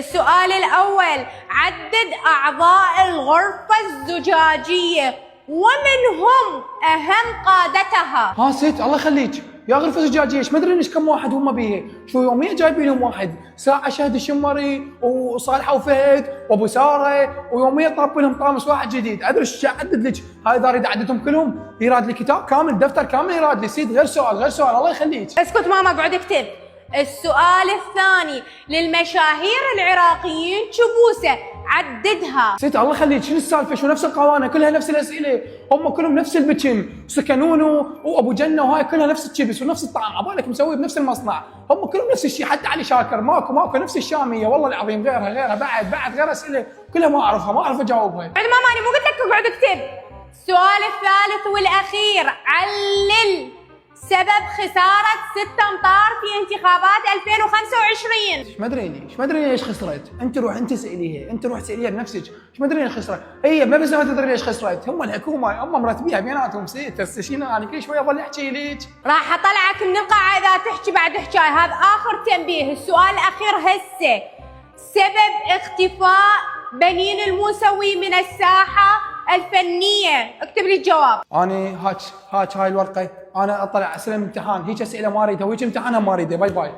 السؤال الأول: عدد أعضاء الغرفة الزجاجية ومن هم أهم قادتها؟ ها ست الله يخليك، يا غرفة زجاجية ايش ما ادري ايش كم واحد هم بيها، شو يوميا جايبين لهم واحد، ساعة شهد الشمري وصالحة وفهد وابو سارة، ويوميا طابين لهم طامس واحد جديد، ادري ايش اعدد لك، هاي اذا اريد اعددهم كلهم يراد لي كتاب كامل دفتر كامل يراد لي سيد، غير سؤال الله يخليك. اسكت ماما اقعد اكتب. السؤال الثاني: للمشاهير العراقيين شبوسة، عددها. ست الله يخليك، شنو السالفه؟ شو نفس القوانين كلها نفس الاسئله، هم كلهم نفس البكم، سكنونو وابو جنه وهاي كلها نفس الشبس ونفس الطعام، عبالك مسوي بنفس المصنع، هم كلهم نفس الشيء، حتى علي شاكر ماكو نفس الشاميه، والله العظيم غيرها بعد غير اسئله كلها ما اعرفها، ما اعرف اجاوبها. بعد ماما انا مو قلت لك اقعد اكتب. السؤال الثالث والاخير: علل سبب خسارة 6 أمتار في انتخابات 2025. ايش ما ادري ليش خسرت، انت روح ساليها بنفسك، ايش ما ادري ليش خسرت، هي ما بس ما تدري ليش خسرت، هم الحكومه هم مرتبيها بيناتهم ست تستشين، انا كل شويه اضل احكي لك. راح اطلعك من القاعة اذا تحكي بعد حكاي، هذا اخر تنبيه. السؤال الاخير هسه: سبب اختفاء بنين الموسوي من الساحة الفنية. اكتب لي الجواب. انا هاك هاي الورقه، انا اطلع اسئله امتحان، هيك اسئله ما اريدها وهيك امتحانها ما اريده، باي باي.